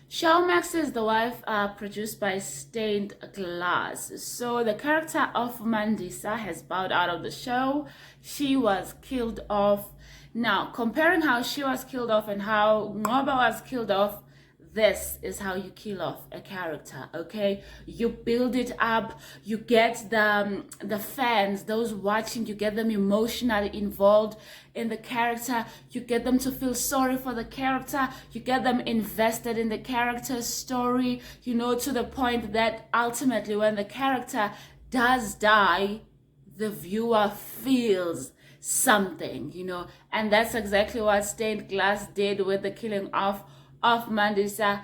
Showmax is The Wife, produced by Stained Glass. So the character of Mandisa has bowed out of the show. She was killed off. Now, comparing how she was killed off and how Ngoba was killed off, this is how you kill off a character. Okay, you build it up, you get the fans, those watching, you get them emotionally involved in the character, you get them to feel sorry for the character, you get them invested in the character's story, to the point that ultimately when the character does die, the viewer feels something, and that's exactly what Stained Glass did with the killing of Mandisa.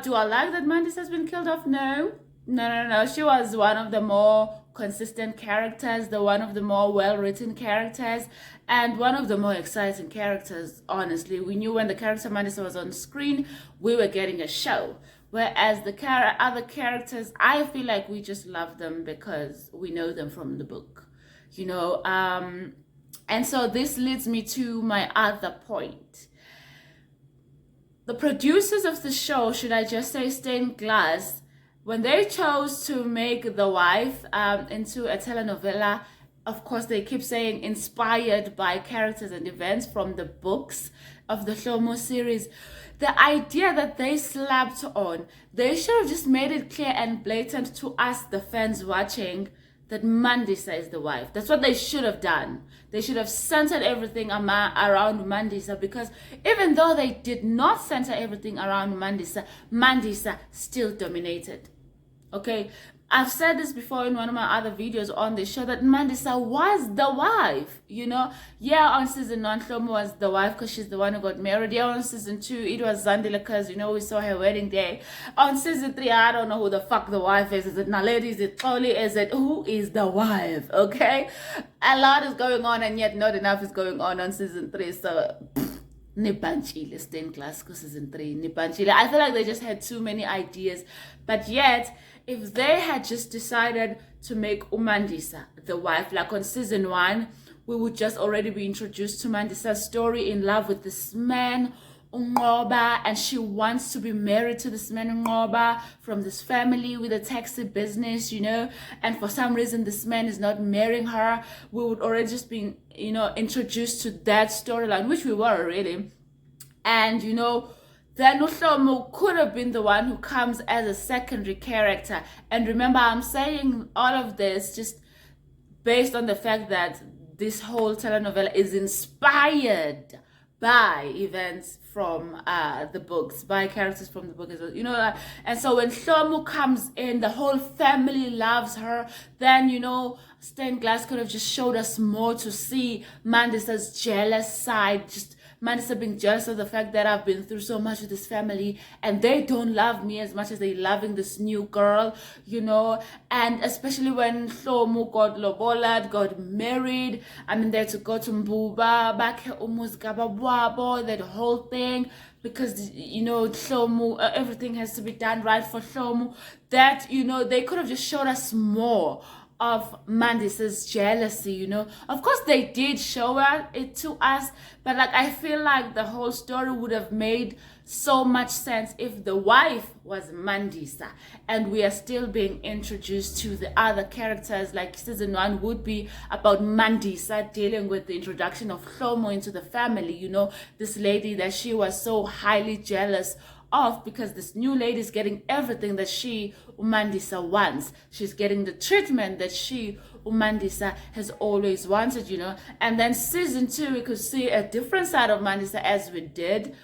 Do I like that Mandisa has been killed off? No. No. She was one of the more consistent characters, one of the more well-written characters, and one of the more exciting characters, honestly. We knew when the character Mandisa was on screen, we were getting a show. Whereas the other characters, I feel like we just love them because we know them from the book, and so this leads me to my other point. The producers of the show, should I just say Stained Glass, when they chose to make The Wife into a telenovela, of course they keep saying inspired by characters and events from the books of the Showmax series. The idea that they slapped on, they should have just made it clear and blatant to us, the fans watching, that Mandisa is the wife. That's what they should have done. They should have centered everything around Mandisa, because even though they did not center everything around Mandisa, Mandisa still dominated. Okay, I've said this before in one of my other videos on the show that Mandisa was the wife, Yeah, on season 1, Shlomo was the wife because she's the one who got married. Yeah, on season 2, it was Zandile because, we saw her wedding day. On season 3, I don't know who the fuck the wife is. Is it Naledi? Is it Toli? Is it who is the wife? Okay? A lot is going on, and yet not enough is going on season 3. So, Nipanchile, Stained Glass season 3, Nipanchile. I feel like they just had too many ideas. But yet, if they had just decided to make Mandisa the wife, like on season 1, we would just already be introduced to Mandisa's story, in love with this man, Ngoba, and she wants to be married to this man, Ngoba, from this family with a taxi business, and for some reason this man is not marrying her. We would already just be, introduced to that storyline, which we were really. And, then Uhlomo could have been the one who comes as a secondary character. And remember, I'm saying all of this just based on the fact that this whole telenovela is inspired by events from the books, by characters from the book as well, and so when Shlomo comes in, the whole family loves her. Then, Stained Glass could have just showed us more to see Mandisa's jealous side, just Mandisa being jealous of the fact that I've been through so much with this family and they don't love me as much as they're loving this new girl, and especially when Shlomo got lobolad, got married, they had to go to Mbuba, back that whole thing, because Shlomo, everything has to be done right for Shlomo. That they could have just showed us more of Mandisa's jealousy, Of course, they did show it to us, but I feel like the whole story would have made so much sense if the wife was Mandisa and we are still being introduced to the other characters. Like season 1 would be about Mandisa dealing with the introduction of Shlomo into the family, this lady that she was so highly jealous of, because this new lady is getting everything that she, Mandisa, wants. She's getting the treatment that she, Mandisa, has always wanted, And then season 2, we could see a different side of Mandisa, as we did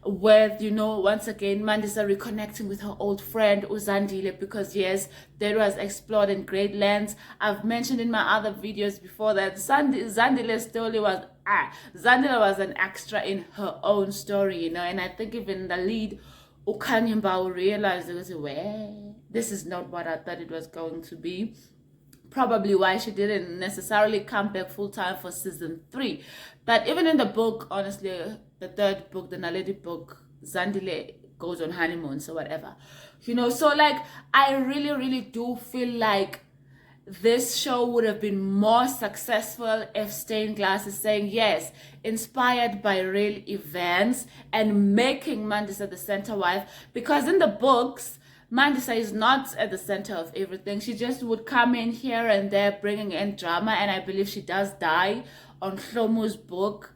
with, once again, Mandisa reconnecting with her old friend Uzandile, because yes, that was explored in great lengths. I've mentioned in my other videos before that Zandile's story was Zandile was an extra in her own story, and I think even the lead Ukanyambao realized this is not what I thought it was going to be. Probably why she didn't necessarily come back full-time for season 3. But even in the book, honestly, the third book, the Naledi book, Zandile goes on honeymoon, so whatever. So I really, really do feel like this show would have been more successful if Stained Glass is saying, yes, inspired by real events and making Mandisa the center wife. Because in the books, Mandisa is not at the center of everything. She just would come in here and there, bringing in drama. And I believe she does die on Shlomo's book.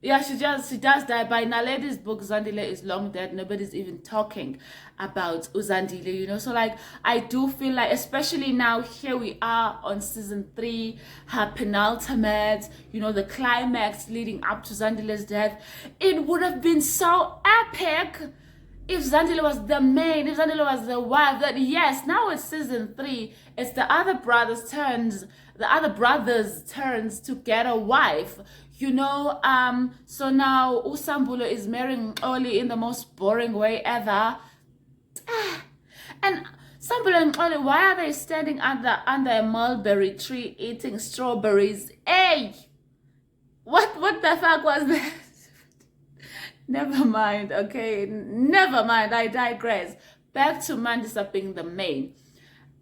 Yeah, she does die. By Naledi's book, Zandile is long dead. Nobody's even talking about Uzandile, you know. So like, I do feel like, especially now, here we are on season 3, her penultimate, you know, the climax leading up to Zandile's death. It would have been so epic if Zandile was the main, if Zandile was the wife. That yes, now it's season 3, it's the other brothers' turns to get a wife, you know. So now Usambulo is marrying Oli in the most boring way ever. And Sambulo and Oli, why are they standing under a mulberry tree eating strawberries? Hey, what the fuck was that? Never mind, okay, never mind, I digress. Back to Mandisa being the main.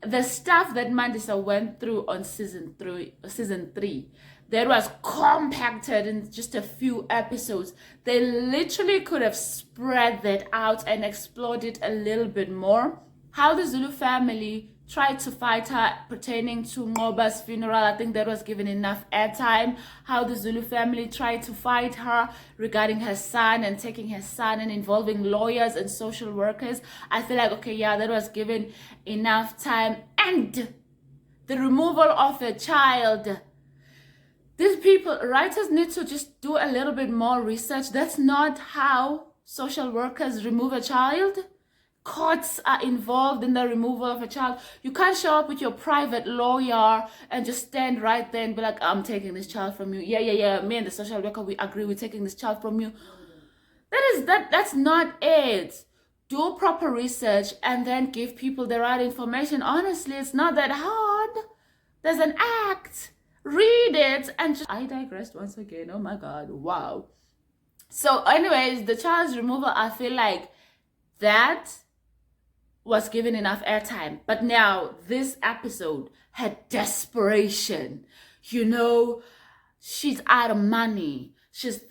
The stuff that Mandisa went through on season 3, that was compacted in just a few episodes. They literally could have spread that out and explored it a little bit more. How the Zulu family tried to fight her pertaining to Ngoba's funeral, I think that was given enough airtime. How the Zulu family tried to fight her regarding her son and taking her son and involving lawyers and social workers. I feel like, okay, yeah, that was given enough time. And the removal of a child. These people, writers need to just do a little bit more research. That's not how social workers remove a child. Courts are involved in the removal of a child. You can't show up with your private lawyer and just stand right there and be like, I'm taking this child from you. Yeah. Me and the social worker, we agree we're taking this child from you. That's not it. Do proper research and then give people the right information. Honestly, it's not that hard. There's an act. Read it and just... I digressed once again. Oh my God. Wow. So anyways, the child's removal, I feel like that was given enough airtime. But now this episode had desperation. You know, she's out of money. She's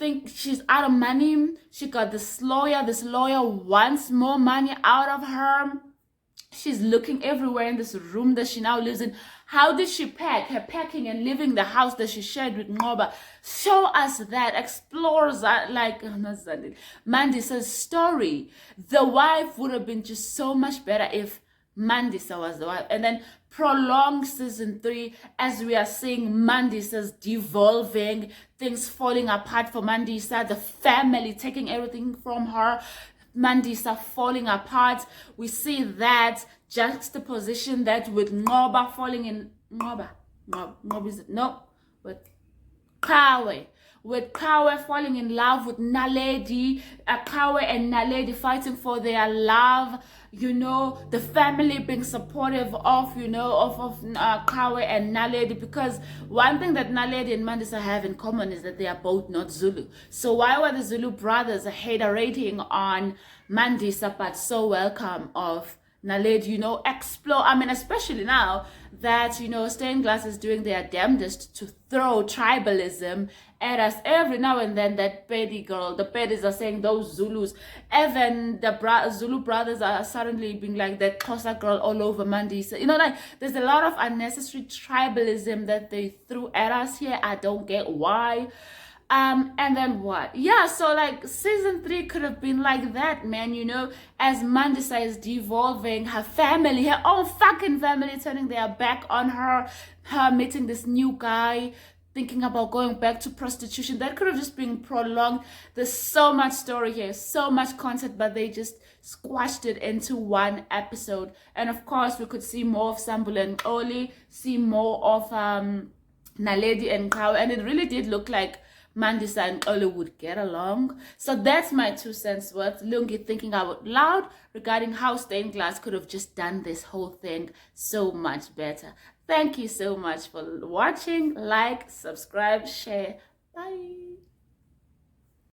out of money. She got this lawyer. This lawyer wants more money out of her. She's looking everywhere in this room that she now lives in. How did she pack? Her packing and leaving the house that she shared with Ngoba. Show us that. Explores that, like, Mandisa's story. The wife would have been just so much better if Mandisa was the wife. And then prolong season 3 as we are seeing Mandisa's devolving, things falling apart for Mandisa, the family taking everything from her, Mandisa falling apart. We see that juxtaposition, that with Ngoba falling in with Kawe falling in love with Naledi, Kawe and Naledi fighting for their love, you know, the family being supportive of, you know, of Kawe and Naledi, because one thing that Naledi and Mandisa have in common is that they are both not Zulu. So why were the Zulu brothers hater-rating on Mandisa but so welcome of Naledi, you know, explore? I mean, especially now that, you know, Stained Glass is doing their damnedest to throw tribalism at us every now and then. That petty girl, the petties are saying those Zulus. Even the Zulu brothers are suddenly being like that Xhosa girl all over Mandisa. You know, like, there's a lot of unnecessary tribalism that they threw at us here. I don't get why. And then what? Yeah, so like season 3 could have been like that, man, you know, as Mandisa is devolving, her family, her own fucking family turning their back on her, her meeting this new guy, thinking about going back to prostitution. That could have just been prolonged. There's so much story here, so much content, but they just squashed it into one episode. And of course, we could see more of Sambula and Oli, see more of Naledi and Kawe, and it really did look like Mandisa and Oli would get along. So that's my 2 cents worth. Lungi thinking out loud regarding how Stained Glass could have just done this whole thing so much better. Thank you so much for watching. Like, subscribe, share. Bye.